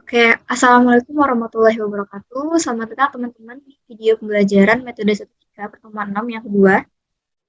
Oke, Assalamualaikum warahmatullahi wabarakatuh. Selamat datang teman-teman di video pembelajaran metode statistika pertemuan 6 yang kedua.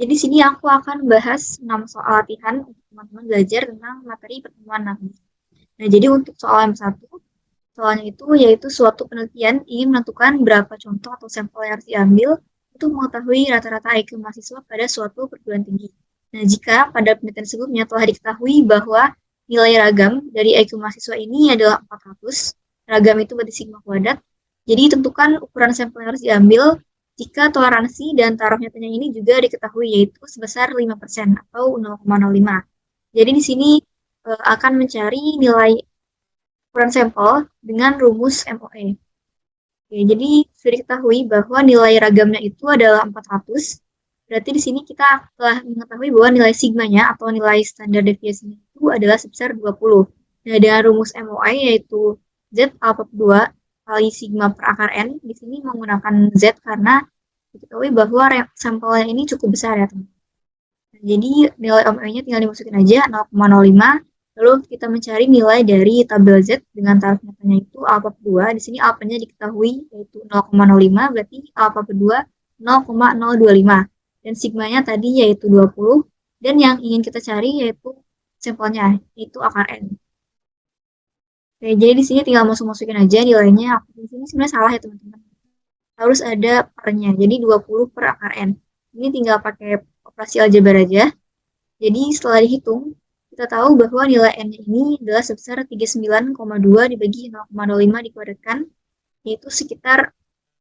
Jadi di sini aku akan bahas 6 soal latihan untuk teman-teman belajar tentang materi pertemuan 6. Nah, jadi untuk soal yang satu, soalnya itu yaitu suatu penelitian ingin menentukan berapa contoh atau sampel yang harus diambil untuk mengetahui rata-rata IQ mahasiswa pada suatu perguruan tinggi. Nah, jika pada penelitian sebelumnya telah diketahui bahwa nilai ragam dari IQ mahasiswa ini adalah 400, ragam itu berarti sigma kuadrat, jadi tentukan ukuran sampel yang harus diambil jika toleransi dan taruh nyatanya ini juga diketahui yaitu sebesar 5% atau 0,05. Jadi di sini akan mencari nilai ukuran sampel dengan rumus MOE. Oke, jadi sudah diketahui bahwa nilai ragamnya itu adalah 400. Berarti di sini kita telah mengetahui bahwa nilai sigmanya atau nilai standar deviasinya itu adalah sebesar 20. Nah, dengan rumus MOI yaitu Z alpha 2 kali sigma per akar N, di sini menggunakan Z karena diketahui bahwa sampelnya ini cukup besar ya, teman. Nah, jadi nilai MOI-nya tinggal dimasukin aja 0,05. Lalu kita mencari nilai dari tabel Z dengan taraf nyatanya itu alpha kedua. Di sini alpha-nya diketahui yaitu 0,05, berarti alpha kedua 0,025. Dan sigmanya tadi yaitu 20. Dan yang ingin kita cari yaitu sampelnya, yaitu akar N. Oke, jadi di sini tinggal masukin aja nilainya. Di sini sebenarnya salah ya teman-teman. Harus ada pernya, jadi 20 per akar N. Ini tinggal pakai operasi aljabar aja. Jadi setelah dihitung, kita tahu bahwa nilai N-nya ini adalah sebesar 39,2 dibagi 0,05 dikuadratkan, yaitu sekitar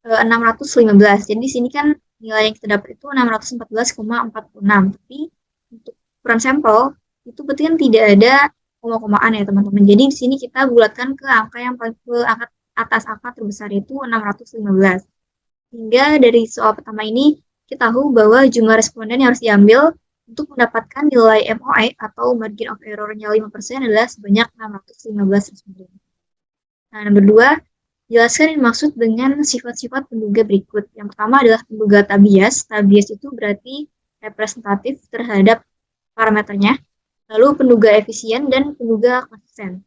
615. Jadi di sini kan nilai yang kita dapat itu 614,46. Tapi untuk ukuran sampel, itu berarti kan tidak ada koma-komaan ya teman-teman. Jadi di sini kita bulatkan ke angka yang paling ke angka atas angka terbesar itu 615. Hingga dari soal pertama ini, kita tahu bahwa jumlah responden yang harus diambil untuk mendapatkan nilai MOI atau margin of error-nya 5% adalah sebanyak 615 responden. Nah, nomor 2, jelaskan yang dimaksud dengan sifat-sifat penduga berikut. Yang pertama adalah penduga tabias. Tabias itu berarti representatif terhadap parameternya. Lalu penduga efisien dan penduga konsisten.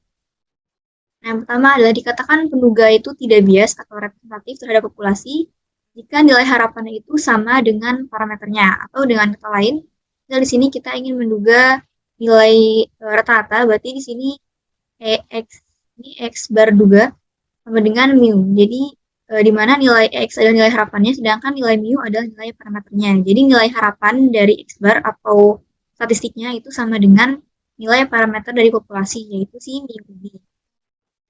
Nah, yang pertama adalah dikatakan penduga itu tidak bias atau representatif terhadap populasi jika nilai harapannya itu sama dengan parameternya. Atau dengan kata lain, di sini kita ingin menduga nilai rata-rata, berarti di sini X, ini X bar duga sama dengan mu. Jadi di mana nilai X adalah nilai harapannya, sedangkan nilai mu adalah nilai parameternya. Jadi nilai harapan dari X bar atau statistiknya itu sama dengan nilai parameter dari populasi, yaitu si mu.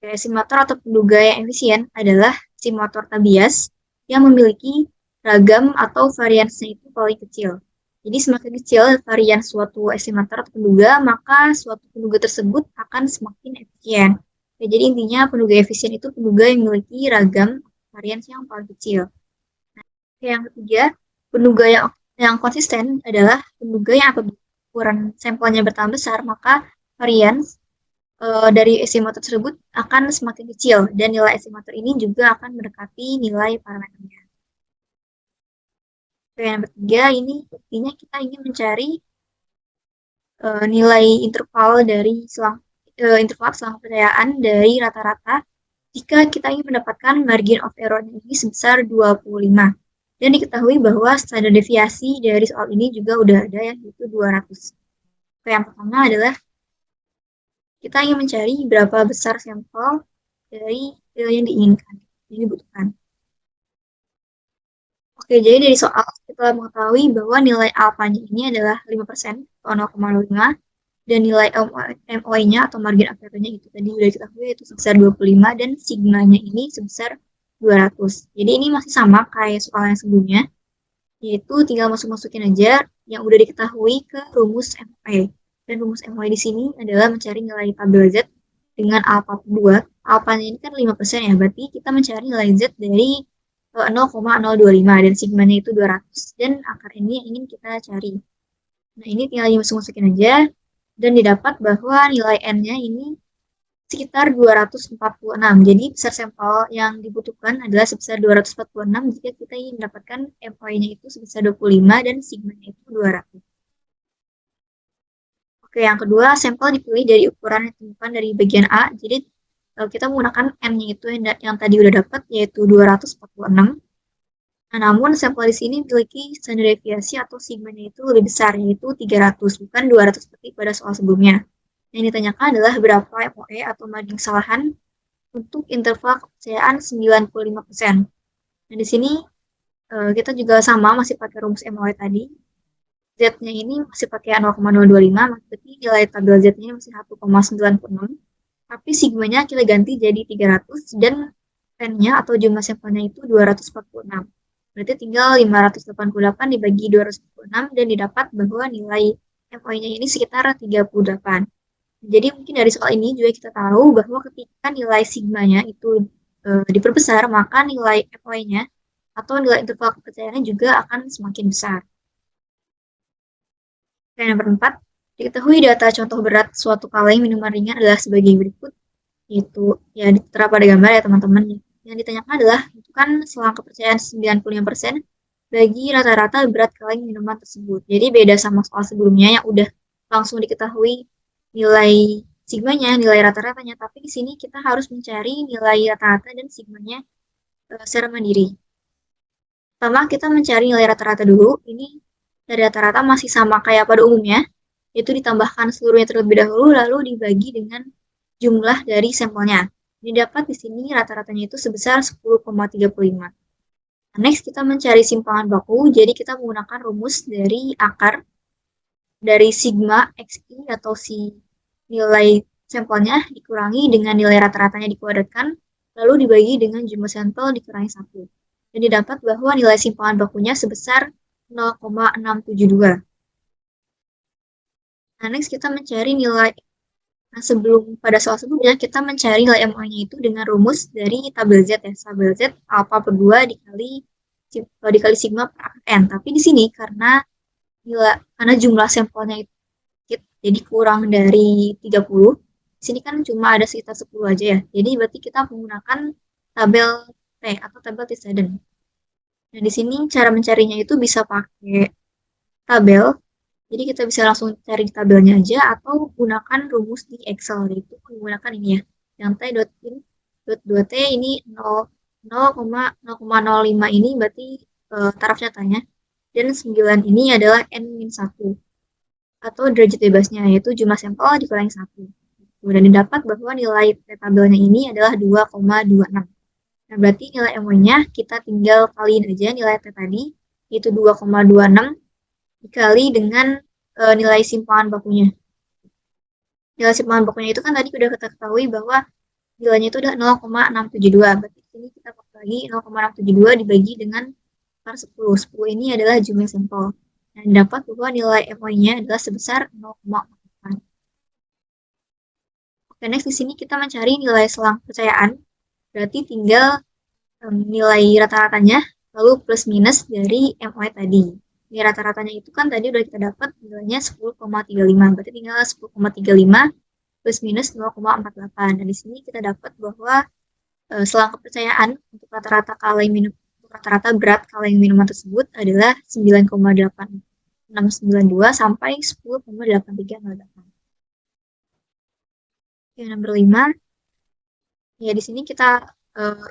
Estimator atau penduga yang efisien adalah estimator tabias yang memiliki ragam atau variansnya itu paling kecil. Jadi semakin kecil varian suatu estimator atau penduga, maka suatu penduga tersebut akan semakin efisien. Ya, jadi intinya penduga efisien itu penduga yang memiliki ragam varians yang paling kecil. Nah, yang ketiga, penduga yang konsisten adalah penduga yang apabila ukuran sampelnya bertambah besar, maka varians dari estimator tersebut akan semakin kecil dan nilai estimator ini juga akan mendekati nilai parameternya. Oke, yang ketiga ini intinya kita ingin mencari nilai interval selang kepercayaan dari rata-rata jika kita ingin mendapatkan margin of error ini sebesar 25. Dan diketahui bahwa standar deviasi dari soal ini juga udah ada ya, yaitu 200. Oke, yang pertama adalah kita ingin mencari berapa besar sampel dari yang diinginkan, yang dibutuhkan. Oke, jadi dari soal kita mengetahui bahwa nilai alfanya ini adalah 5% atau 0,05 dan nilai MOI-nya atau margin of error-nya itu tadi sudah diketahui itu sebesar 25 dan sigma-nya ini sebesar 200. Jadi ini masih sama kayak soal yang sebelumnya, yaitu tinggal masukin aja yang udah diketahui ke rumus MOI. Dan rumus MOI di sini adalah mencari nilai tabel Z dengan alpha 2. Alpha-nya ini kan 5% ya, berarti kita mencari nilai Z dari 0,025 dan sigmanya itu 200 dan akar ini yang ingin kita cari. Nah, ini tinggal dimasukin aja dan didapat bahwa nilai N-nya ini sekitar 246. Jadi besar sampel yang dibutuhkan adalah sebesar 246 jika kita ingin mendapatkan MOI-nya itu sebesar 25 dan sigmanya itu 200. Oke, yang kedua, sampel dipilih dari ukuran yang ditemukan dari bagian A. Jadi kita menggunakan N-nya itu yang tadi udah dapat, yaitu 246. Nah, namun sampel di sini memiliki standar deviasi atau sigmanya itu lebih besar, yaitu 300, bukan 200 seperti pada soal sebelumnya. Yang ditanyakan adalah berapa MOE atau margin kesalahan untuk interval kepercayaan 95%. Nah, di sini kita juga sama masih pakai rumus MOE tadi. Z-nya ini masih pakai 0,025, berarti nilai tabel Z-nya masih 1,96. Tapi sigmanya kita ganti jadi 300 dan N-nya atau jumlah sampelnya itu 246. Berarti tinggal 588 dibagi 246 dan didapat bahwa nilai MOE-nya ini sekitar 38. Jadi mungkin dari soal ini juga kita tahu bahwa ketika nilai sigmanya itu diperbesar, maka nilai MOE-nya atau nilai interval kepercayaannya juga akan semakin besar. Dan nomor 4, diketahui data contoh berat suatu kaleng minuman ringan adalah sebagai berikut, yaitu ya ditera pada gambar ya teman-teman. Yang ditanyakan adalah kan selang kepercayaan 95% bagi rata-rata berat kaleng minuman tersebut. Jadi beda sama soal sebelumnya yang udah langsung diketahui nilai sigmanya, nilai rata-ratanya, tapi di sini kita harus mencari nilai rata-rata dan sigmanya secara mandiri. Pertama, kita mencari nilai rata-rata dulu. Ini dari rata-rata masih sama kayak pada umumnya, yaitu ditambahkan seluruhnya terlebih dahulu, lalu dibagi dengan jumlah dari sampelnya. Ini dapat di sini rata-ratanya itu sebesar 10,35. Next, kita mencari simpangan baku, jadi kita menggunakan rumus dari akar dari sigma xi atau si nilai sampelnya dikurangi dengan nilai rata-ratanya dikuadratkan, lalu dibagi dengan jumlah sampel dikurangi 1. Dan didapat bahwa nilai simpangan bakunya sebesar 0,672. Nah, next kita mencari nilai. Nah, pada soal sebelumnya, kita mencari nilai MO-nya itu dengan rumus dari tabel Z ya. Tabel Z alpha per 2 dikali sigma per N. Tapi di sini karena jumlah sampelnya itu jadi kurang dari 30, di sini kan cuma ada sekitar 10 aja ya. Jadi berarti kita menggunakan tabel T atau tabel T-Student. Nah, di sini cara mencarinya itu bisa pakai tabel. Jadi kita bisa langsung cari tabelnya aja atau gunakan rumus di Excel, yaitu menggunakan ini ya. Yang T.in dot 2T ini 0,05 ini berarti taraf nyatanya. Dan 9 ini adalah N-1 atau derajat bebasnya, yaitu jumlah sampel dikurangi 1. Dan didapat bahwa nilai tabelnya ini adalah 2,26. Nah, berarti nilai MO-nya kita tinggal kaliin aja nilai T tadi, yaitu 2,26 dikali dengan nilai simpangan bakunya. Nilai simpangan bakunya itu kan tadi udah kita ketahui bahwa nilainya itu udah 0,672. Berarti ini kita pakai lagi 0,672 dibagi dengan per 10. 10 ini adalah jumlah sampel. Dan dapat bahwa nilai MO-nya adalah sebesar 0,4. Oke, next di sini kita mencari nilai selang kepercayaan. Berarti tinggal nilai rata-ratanya lalu plus minus dari MOE tadi. Nilai rata-ratanya itu kan tadi udah kita dapat nilainya 10,35. Berarti tinggal 10,35 plus minus 0,48. Dan di sini kita dapat bahwa selang kepercayaan untuk rata-rata berat kaleng minuman tersebut adalah 9,8692 sampai 10,8308. Oke, nomor 5. Ya, di sini kita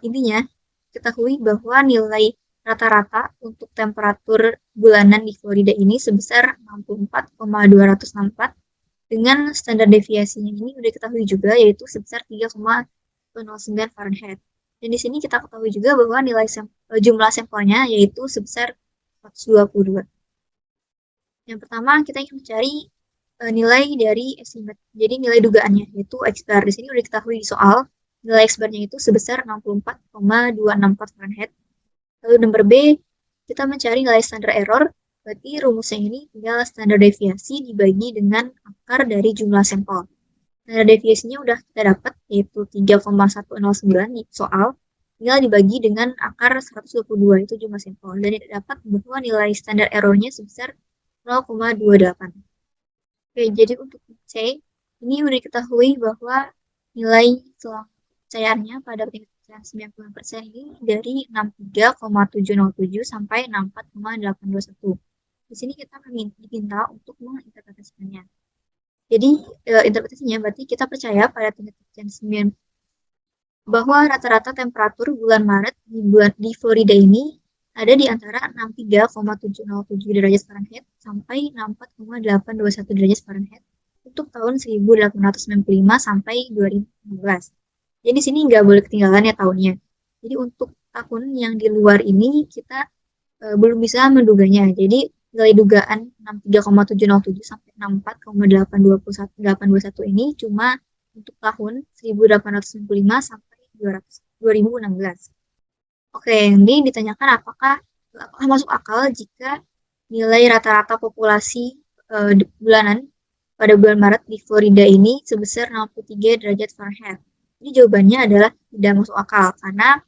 intinya ketahui bahwa nilai rata-rata untuk temperatur bulanan di Florida ini sebesar 64,264 dengan standar deviasinya ini sudah diketahui juga yaitu sebesar 3,09 Fahrenheit. Dan di sini kita ketahui juga bahwa jumlah sampelnya yaitu sebesar 122. Yang pertama kita ingin mencari nilai dari estimate. Jadi nilai dugaannya yaitu X bar. Di sini sudah diketahui di soal nilai X barnya itu sebesar 64,264 Fahrenheit. Lalu nomor B, kita mencari nilai standar error. Berarti rumusnya ini tinggal standar deviasi dibagi dengan akar dari jumlah sampel. Standar deviasinya udah kita dapat, yaitu 3,109 di soal. Tinggal dibagi dengan akar 122, itu jumlah sampel. Dan dapat bahwa nilai standar errornya sebesar 0,28. Oke, jadi untuk C, ini udah diketahui bahwa nilai selang kepercayaannya pada tingkat kepercayaan 90% ini dari 63,707 sampai 64,821. Di sini kita diminta untuk menginterpretasikannya. Jadi interpretasinya berarti kita percaya pada tingkat kepercayaan bahwa rata-rata temperatur bulan Maret di Florida ini ada di antara 63,707 derajat Fahrenheit sampai 64,821 derajat Fahrenheit untuk tahun 1895 sampai 2016. Jadi di sini nggak boleh ketinggalan ya tahunnya. Jadi untuk tahun yang di luar ini kita belum bisa menduganya. Jadi nilai dugaan 63,707 sampai 64,821 ini cuma untuk tahun 1865 sampai 2016. Oke, ini ditanyakan apakah masuk akal jika nilai rata-rata populasi bulanan pada bulan Maret di Florida ini sebesar 63 derajat Fahrenheit. Jadi jawabannya adalah tidak masuk akal karena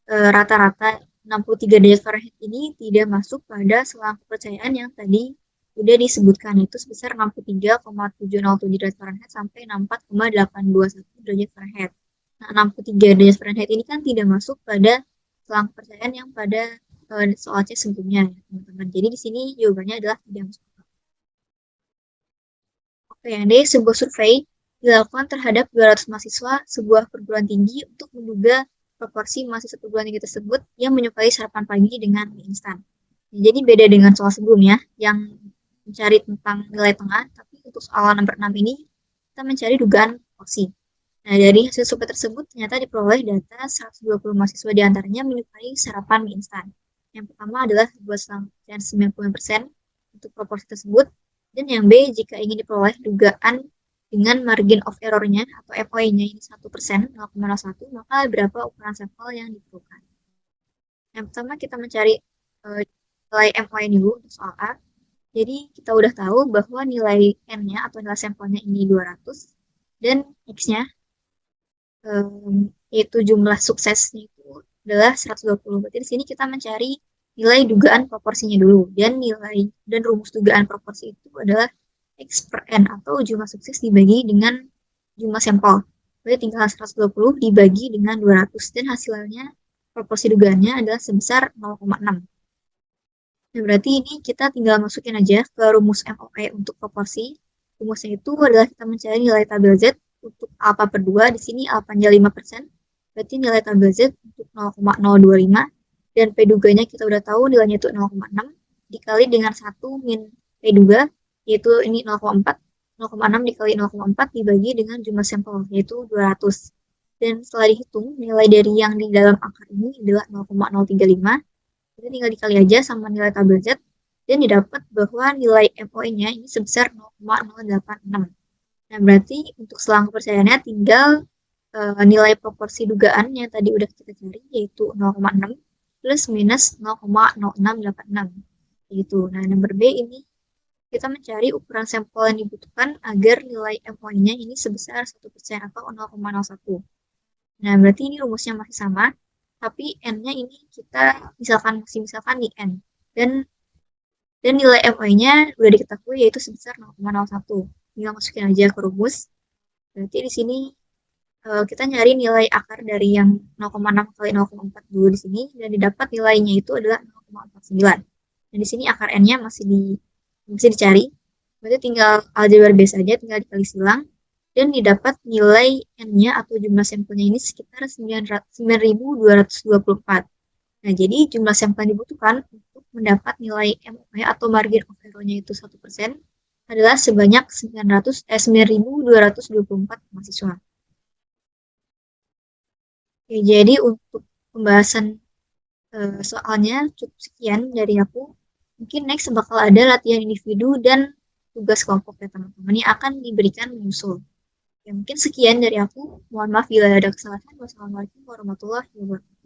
rata-rata 63 derajat Fahrenheit ini tidak masuk pada selang kepercayaan yang tadi sudah disebutkan, itu sebesar 63,707 derajat Fahrenheit sampai 64,821 derajat Fahrenheit. Nah, 63 derajat Fahrenheit ini kan tidak masuk pada selang kepercayaan yang pada soal C sebelumnya, ya, teman-teman. Jadi di sini jawabannya adalah tidak masuk. Oke, yang D, sebuah survei dilakukan terhadap 200 mahasiswa sebuah perguruan tinggi untuk menduga proporsi mahasiswa perguruan tinggi tersebut yang menyukai sarapan pagi dengan mie instan. Jadi beda dengan soal sebelumnya yang mencari tentang nilai tengah, tapi untuk soal nomor 6 ini kita mencari dugaan porsi. Nah, dari hasil survei tersebut ternyata diperoleh data 120 mahasiswa diantaranya menyukai sarapan mie instan. Yang pertama adalah buat 90% untuk proporsi tersebut. Dan yang B, jika ingin diperoleh dugaan dengan margin of error-nya atau MOE-nya ini 1%, 0,01, maka berapa ukuran sampel yang diperlukan. Yang pertama kita mencari nilai MOE dulu untuk soal A. Jadi kita udah tahu bahwa nilai N-nya atau nilai sampelnya ini 200 dan X-nya yaitu jumlah suksesnya itu adalah 120. Berarti di sini kita mencari nilai dugaan proporsinya dulu dan rumus dugaan proporsi itu adalah X per N atau jumlah sukses dibagi dengan jumlah sampel. Berarti tinggal 120 dibagi dengan 200 dan hasilnya proporsi dugaannya adalah sebesar 0,6. Nah, berarti ini kita tinggal masukin aja ke rumus MOE untuk proporsi. Rumusnya itu adalah kita mencari nilai tabel Z untuk alpha per 2. Di sini alfanya 5%. Berarti nilai tabel Z untuk 0,025. Dan P duganya kita udah tahu nilainya itu 0,6. Dikali dengan 1 min P duga, yaitu ini 0,4. 0,6 dikali 0,4 dibagi dengan jumlah sampel, yaitu 200. Dan setelah dihitung, nilai dari yang di dalam akar ini adalah 0,035. Jadi tinggal dikali aja sama nilai tabel Z, dan didapat bahwa nilai MOE-nya ini sebesar 0,086. Nah, berarti untuk selang kepercayaannya tinggal nilai proporsi dugaan yang tadi udah kita cari, yaitu 0,6 plus minus 0,0686. Gitu. Nah, nomor B ini kita mencari ukuran sampel yang dibutuhkan agar nilai MOE-nya ini sebesar 1% atau 0,01. Nah, berarti ini rumusnya masih sama, tapi N-nya ini kita misalkan di N. Dan nilai MOE-nya udah diketahui yaitu sebesar 0,01. Tinggal masukin aja ke rumus. Berarti di sini kita nyari nilai akar dari yang 0,6 kali 0,4 dulu di sini, dan didapat nilainya itu adalah 0,49. Dan di sini akar N-nya masih dicari. Berarti tinggal aljabar B saja, tinggal dikali silang. Dan didapat nilai N-nya atau jumlah sampelnya ini sekitar 9.224. Nah, jadi jumlah sampel yang dibutuhkan untuk mendapat nilai MOE atau margin of error-nya itu 1% adalah sebanyak 9.224 mahasiswa. Oke, jadi untuk pembahasan soalnya cukup sekian dari aku. Mungkin next bakal ada latihan individu dan tugas kelompok ya teman-teman yang akan diberikan menyusul. Ya, mungkin sekian dari aku. Mohon maaf bila ada kesalahan. Wassalamualaikum warahmatullahi wabarakatuh.